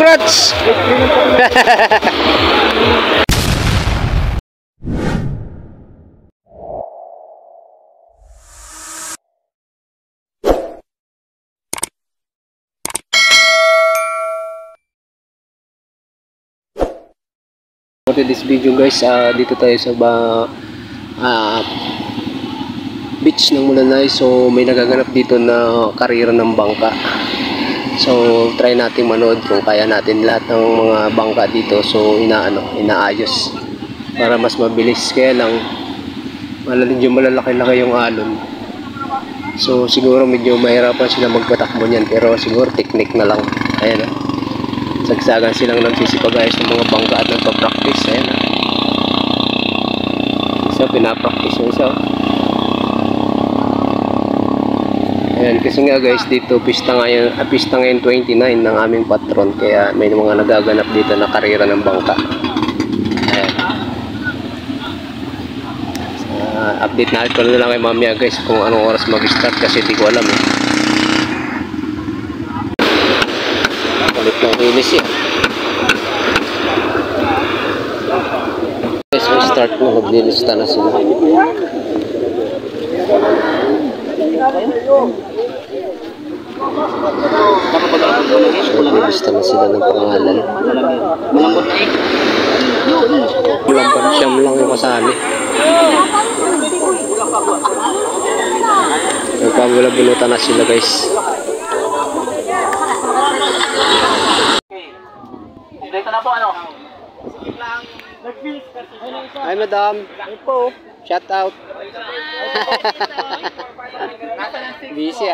congrats! For this video guys, dito tayo sa beach ng Mulanay. So may nagaganap dito na karera ng bangka. So try natin manood kung kaya natin lahat ng mga bangka dito. So inaayos para mas mabilis. Kaya lang medyo malalaki-laki yung alon. So siguro medyo mahirapan sila magpatakbo niyan, pero siguro technique na lang. Ayan sagsagan silang nagsisipagayos ng mga bangka at nagpa-practice. Ayan isa pinapractice yung isa. Ayan, kasi nga guys, dito pista ngayon 29 ng aming patron, kaya may mga nagaganap dito na karera ng bangka. Ayan. Update natin ko na lang kay mamaya guys kung anong oras mag-start, kasi di ko alam Palit ng inis yan. Guys, may start na, maglilista na sila. Maglilista na sila ng pangalan. Lampan siyam lang yung kasali. Nagpabula-bulutan na sila guys. Dito na po Hi madam. Shout out. Busy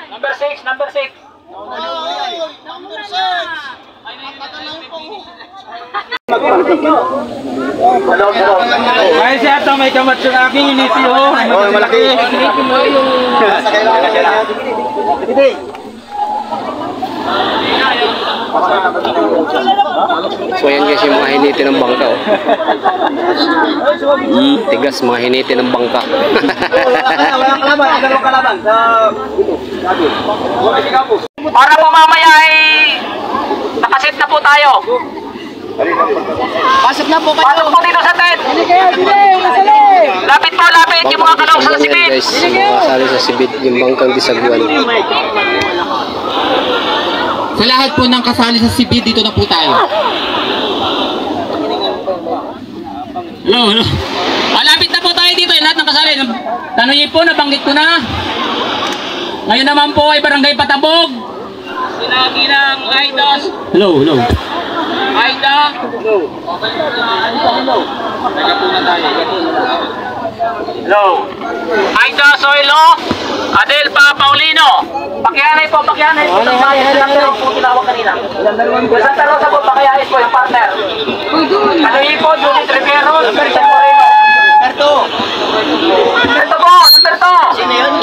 Number 6, number 6. Number 6. Ay siya ito, may kamatso na aking initi malaki. So yan guys yung mga hiniti ng bangka tigas mga hiniti ng bangka. Walang kalaban. Para po mamaya ay nakasit na po tayo. Pasok na po kayo. Pasok po dito sa tent. Lapit po, lapit yung mga kalong sa sibit. Guys, makasali sa sibit yung bangkang Disaguan. Sa lahat po ng kasali sa sibit, dito na po tayo. Hello. Malapit na po tayo dito, lahat ng kasali. Tanongin po, nabanggit ko na. Ngayon naman po ay Barangay Patabog. Sinagi ng Aidas. Hello. Aida. Hello. Aida Soilo. Adelpa Paulino. Pakihanay po. Ilang po tinawag kanina. Santa Rosa po, pakihanay po yung partner. Tanongin po, Judith Rivero. Berto Moreno. Berto po. Sino yun?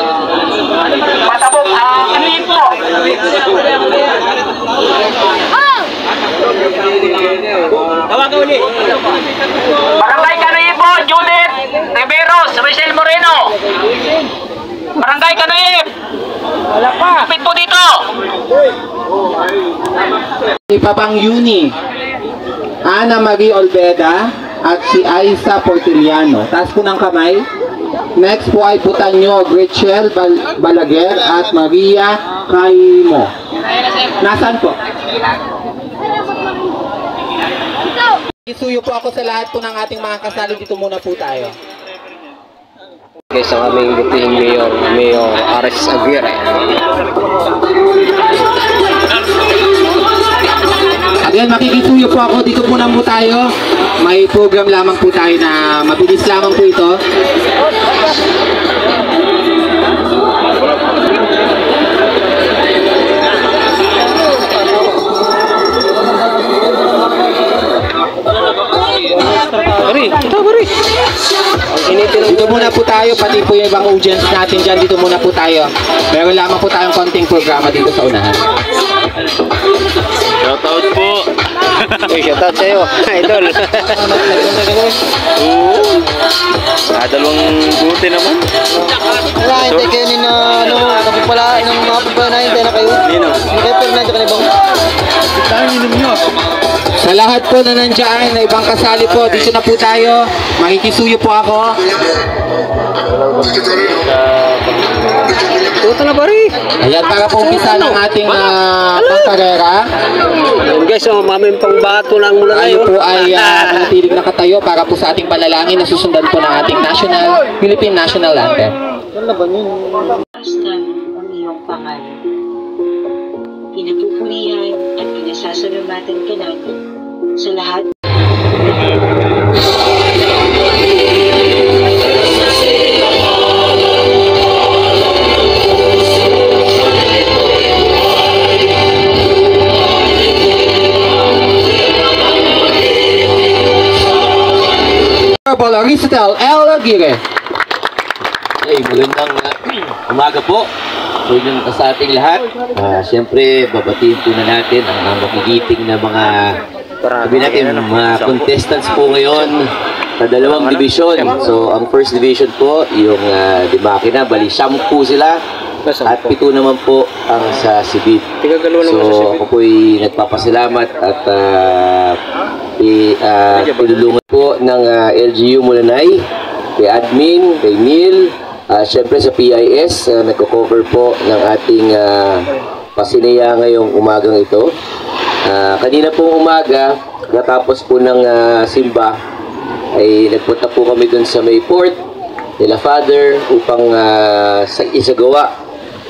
Patabog. Tanongin po. Tawagan ulit. Barangay Canoibo, Judith Riveros, Rizal Moreno. Barangay Canoib. Wala pa. Kapit po dito. Si Papang Yuni, Ana Marie Olveda, at si Aiza Portiliano. Taas po ng kamay. Next po ay Putanyo, Gretchel Balaguer at Maria Caimo. Nasaan po? Isuyo po ako sa lahat po ng ating mga kasali. Dito muna po tayo. Guys, ang aming butihing Mayor Ares Aguirre. Again, makikisuyo po ako. Dito po na po tayo. May program lamang po tayo na mabilis lamang po ito. Dito muna po tayo, pati po yung ibang audience natin dyan. Dito muna po tayo. Meron lamang po tayong konting programa dito sa unahan. Shoutout po. Shoutout sa'yo, idol. Dalawang buti naman. Wala, hintay kayo ni na, kapagpala, ng mga pagpala na hintay na kayo. Nino? Hindi kayo Fernando Canibang. Sa lahat po na nandiyan, na ibang kasali po, dito na po tayo. Makikisuyo po ako. Tuto na pare. Ayan, para po umpisa ng ating pangkarera. Ayan guys, so maming pang bato ng mula Tayo tayo. po ay manatilig nakatayo para po sa ating panalangin na susundan po ng ating Philippine National Anthem. Basta ang iyong pangalan. Pinapupurihan at pinasasalamatan ka namin sa lahat. Aristotle L. Aguirre. Hey, magandang umaga po. Magandang sa ating lahat. Siyempre, babatiin po na natin ang makigiting na mga sabi natin, mga contestants po ngayon sa dalawang division. So, ang first division po, yung Dimakina, bali 10 sila. At 7 naman po ang sa Sibit. So, ako po'y nagpapasalamat at tulungan po ng LGU Mulanay, kay admin, kay Neil, syempre sa PIS, nagko-cover po ng ating pasineya ngayong umagang ito. Kanina pong umaga, natapos po ng simba, ay nagpunta po kami dun sa may port nila Father upang isagawa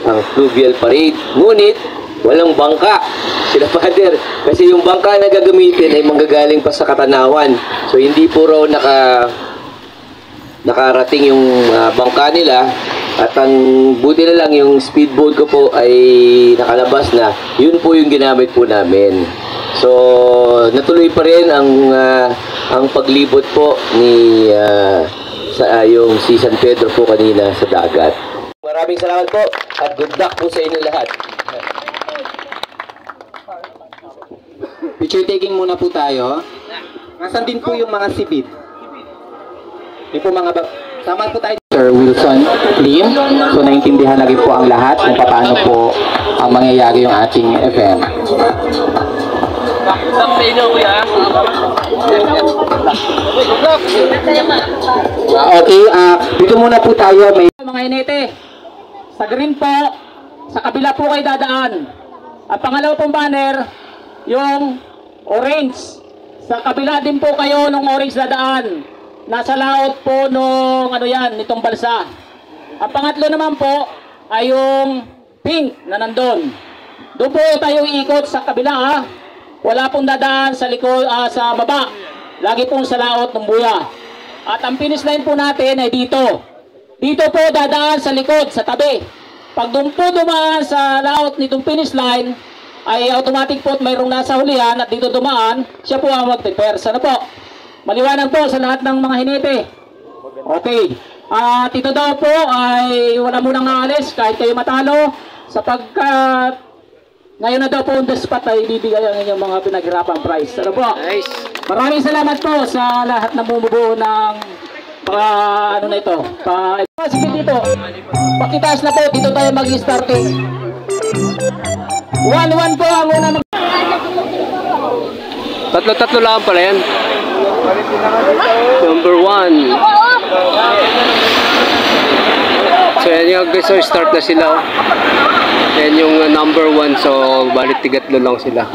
ang fluvial parade. Ngunit, walang bangka sila Father. Kasi yung bangka na gagamitin ay manggagaling pa sa Katanawan. So, hindi po raw nakarating yung bangka nila. At ang buti na lang yung speedboat ko po ay nakalabas na. Yun po yung ginamit po namin. So, natuloy pa rin ang paglibot po ni sa yung si San Pedro po kanina sa dagat. Maraming salamat po at good luck po sa inyo lahat. Picture taking muna po tayo. Nasaan din po yung mga Sibit? Di po mga sama po tayo. Sir Wilson Lim. So, naintindihan na rin po ang lahat kung paano po ang mangyayari yung ating event. Okay, dito muna po tayo. May Mga inete, sa green po, sa kabila po kayo dadaan. At pangalawa pong banner, yung orange. Sa kabila din po kayo ng orange dadaan. Nasa laot po nung nitong balsa. Ang pangatlo naman po ay yung pink na nandun. Doon po tayo iikot sa kabila Wala pong dadaan sa likod, sa baba. Lagi pong sa laot ng buya. At ang finish line po natin ay dito. Dito po dadaan sa likod, sa tabi. Pag doon po dumaan sa laot nitong finish line, ay automatic po mayroong nasa hulihan at dito dumaan, siya po ang mag-reverse. Ano po? Maliwanag po sa lahat ng mga hinete. Okay. At ito daw po ay wala munang aalis kahit kayo matalo sapagkat ngayon na daw po on the spot ay bibigay ang inyong mga pinaghirapang prize. Ano po? Nice. Maraming salamat po sa lahat na bumubuo ng na ito. Sige dito. Pakitaas na po. Dito tayo mag-starting. 1-1 po ang una mag... Tatlo lang pala yan. Number 1. So yan yung guys, so start na sila. Yan yung number 1, so balik tigatlo lang sila.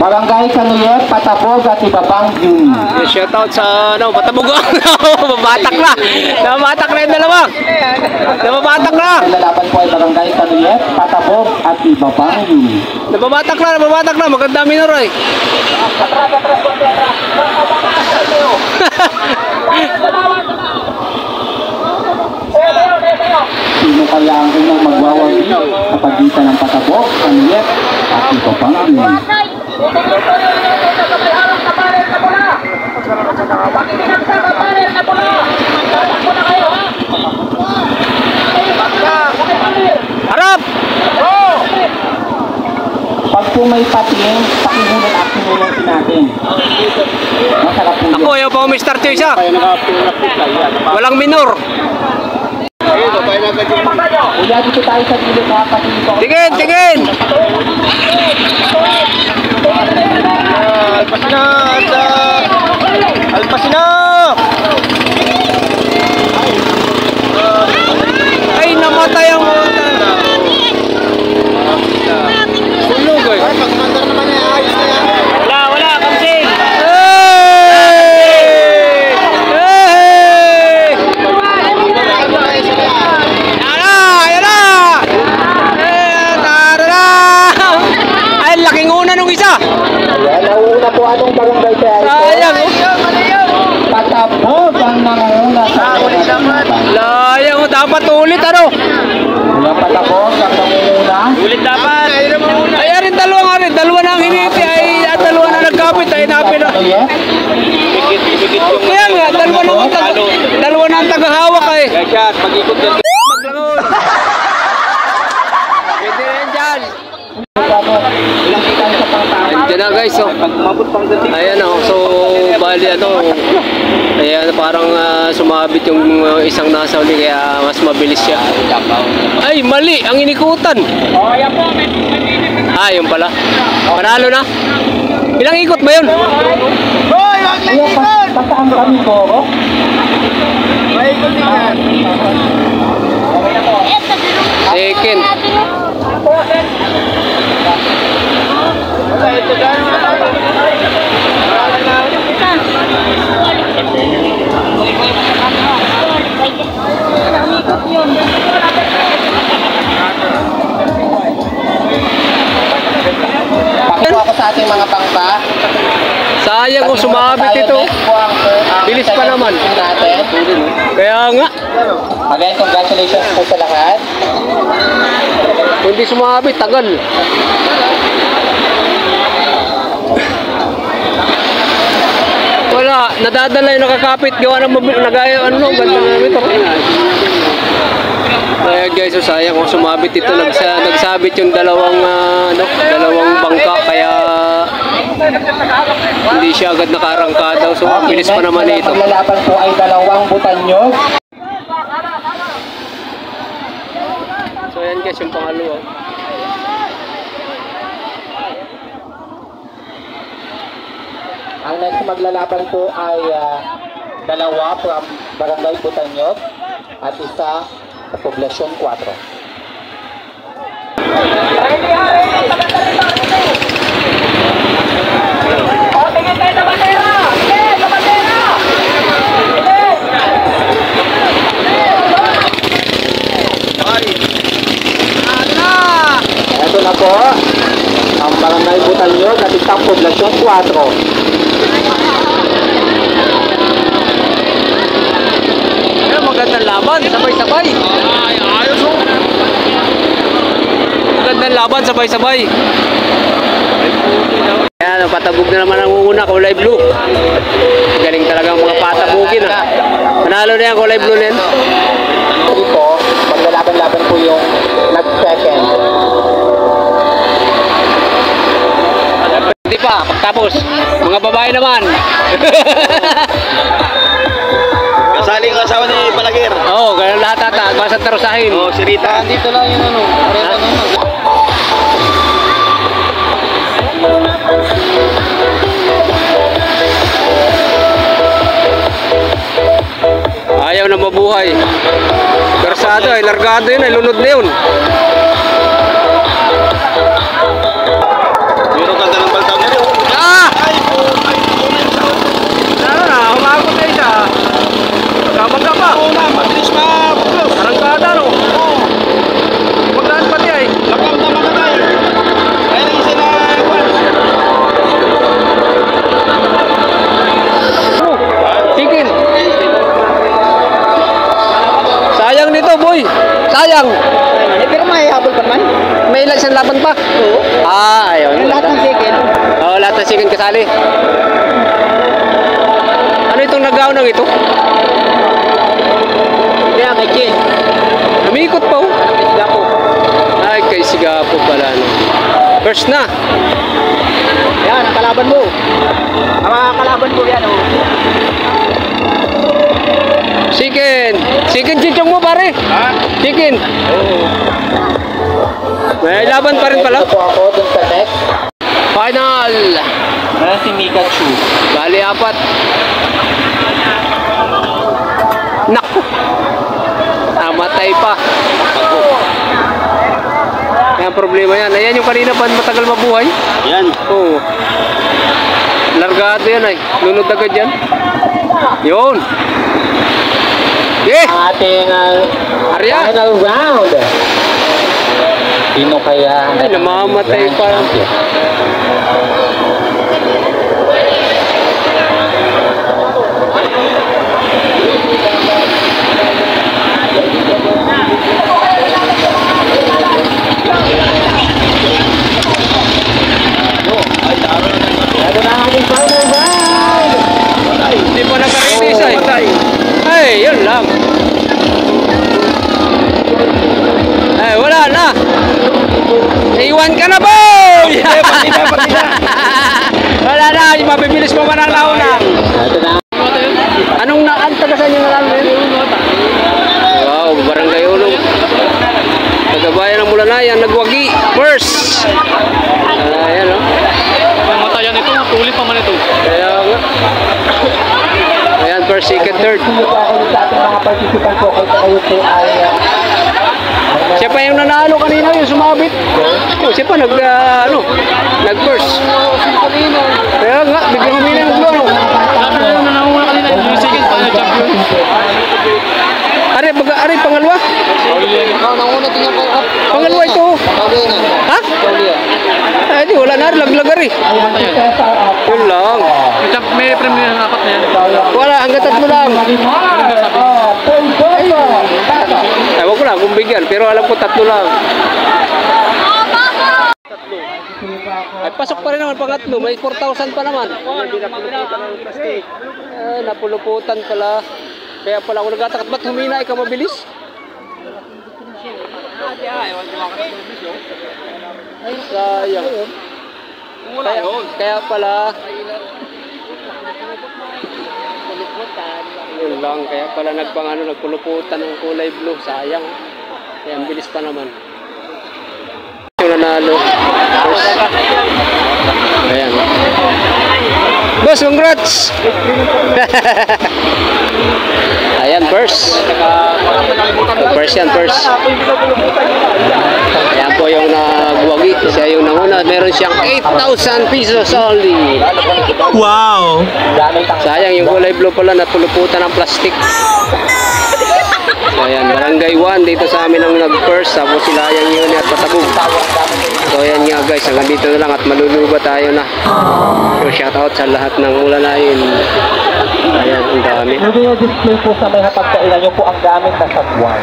Barangay Kanuyet, Patapog at Ibabang Yun. Shoutout sa Patapog. Mabatak na. Namabatak na yung dalawa. Namabatak na. Lalaban po ay Barangay Kanuyet, Patapog at Ibabang Yun. Nababatak na. Maganda minor eh. Sino kaya ang unang magwawagi sa pagitan ng Patapog, Kanuyet at Ibabang Yun? Harap! Pag po may pating, pakimunan at sinulansin natin. Masarap po Ako, ayaw pa ako may start yung isa. Walang minor. Kuya, dito tayo sa gilid ha, pati ito. Tingin, tingin! Alpasina! Ay, namatay ang mga Sulog eh. Wala, kamsin! Ay, laking una nung isa. Ayan, nauuna po anong barangay kaya ito? Sayang. Patapos ang nangunguna sa Layang, dapat ulit ano. Ayan, patapos ang nangunguna. Ulit dapat! Ay, arin dalawa nga rin. Dalawa na ang hiniti. Ay, dalawa na nagkapit. Ay, napin. Yes. Kaya nga, dalawa na ang tagahawak eh. Shot, mag-ikot yan. Maglangon. Pwede rin dyan. Ilang kita sa pangtama. Diyan na guys, oh. Ayan oh, so bali ano, ayan parang sumabit yung isang nasa uli kaya mas mabilis siya. Ay, mali, ang inikutan. Ah, yun pala. Panalo na. Ilang ikot ba yun? Ayan, pataan kami ko. Second. Pakito ako sa ating mga pangpa. Sayang kung sumabit ito. Bilis pa naman. Natin. Kaya nga, Again, congratulations po sa lahat. kung hindi sumabit, tagal. Wala, nadadala yung nakakapit. Gawa ng nagaya, ano, ganda namin ito. Kaya guys, so sayang kung sumabit ito. Nagsabit yung dalawang bangka. Kaya hindi siya agad nakarangkada. So, bilis pa naman ito. Ang maglalaban po ay dalawang butanyog. So, ayan guys, yung pangalawa. Ang next maglalaban po ay dalawa from Barangay Butanyog at isa sa Poblasyon 4. Ito na po ang Barangay Butanyog at isang Poblasyon 4. Magandang laban, sabay-sabay. Ay, ayos oh. Magandang laban, sabay-sabay. Ayan, patabog na naman ang una, kulay blue. Galing talagang mga patabugin ah. Manalo na yan, kulay blue na yan. Dito, maglalaban-laban po yung nag-second. Hindi pa, pagtapos. Mga babae naman. Kasali ang asawa ni Palagir. Oo, ganun lahat ata. Basta tarusahin. Oh, si Rita. Dito lang yung ano. Ayaw na mabuhay. Karsado ay largado yun, ay lunod na yun. Meron ka ng baltaw na rin. Ah! Ano na, humakot na isa. Kamag ka pa. Oo na, mabilis na. Arangkada no? Oo. Maglaan pati ay. Lakam na mga tayo. Kaya lang isa na iwan. Oh, chicken. Sayang nito boy. Sayang. Pero may habol pa man. May ilang isang laban pa? Oo. Ah, ayun. Lahat ng second. Oo, lahat ng chicken kasali. Ano itong nagaw ng ito? Kaya kay Ken. Namikot pa oh. Ay, kay Sigapo pala no. First na. Yan, ang kalaban mo. Ang mga kalaban ko yan, oh. Chicken. Chicken chichong mo pare. Ha? Chicken. May laban pa rin pala. Po ako dun sa next. Final. Ayan si Mikachu. Bali, 4. Naku. Namatay pa. Yan problema yan. Ayan yung kanina pa matagal mabuhay. Yan. Oo. Largado yan ay. Lunod agad yan. Yun. Eh! Ang ating Arya! final round. Sino kaya? Ay, namamatay pa. Hindi pa naka-release ay. Ay, yun lang. Ay, wala na. Iwan ka na, boy! Wala na, mabibilis pa man ang nauna. Anong tagasan yung nalang yun? Wow, barangay Ulong. Tagabayan ng Mulanay, ang nagwagi. First! Ayan, o. Matayan ito, tulit pa man ito. Kaya nga. Ayan, first, second, third. Sino po ako sa ating mga participant po kung kayo po ay Siya pa yung nanalo kanina, yung sumabit. Oh, siya pa nag-first. Kaya nga, biglang humina ng glow. Sabi na yung nananguna kanina, yung second pa yung champion. Ari, pangalawa? Pangalawa ito. Ha? Ay, di, wala na, laglag ari. Yun lang. May premium ng 4 na yan. Wala, hanggang 3 lang. Ewan ko lang kung bigyan, pero alam ko 3 lang. Ay, pasok pa rin naman pangatlo, may 4,000 pa naman. Ay, napuluputan pala. Kaya pala ako nagtatakot, ba't humina ay ka mabilis? Ay, sayang. Kaya pala yun lang, kaya pala nagpuluputan ng kulay blue, sayang. Kaya ang bilis pa naman. Yung nanalo. Ayan. Boss, congrats! Ayan, first. First yan, first. Ayan po yung nagwagi. Siya yung nanguna. Meron siyang 8,000 pesos only. Wow! Sayang yung kulay blue pala, napuluputan ng plastic. So ayan, barangay 1 dito sa amin ang nag-first. Tapos sila yung yun at Patabog. So ayan nga guys, hanggang dito na lang at maluluba tayo na. So shoutout sa lahat ng Mulanayin. Ayan, ang dami. Video display po sa may hapagkainan nyo po ang gamit na sagwan.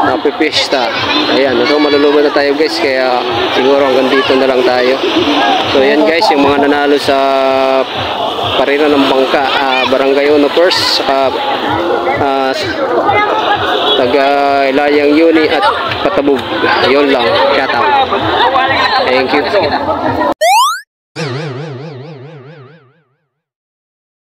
Napipista. Ayan, so maluluba na tayo guys, kaya siguro hanggang dito na lang tayo. So ayan guys, yung mga nanalo sa karera ng bangka, Barangay Uno first, taga Ilayang Yuni at Patabog. Ayun lang, shoutout. Thank you.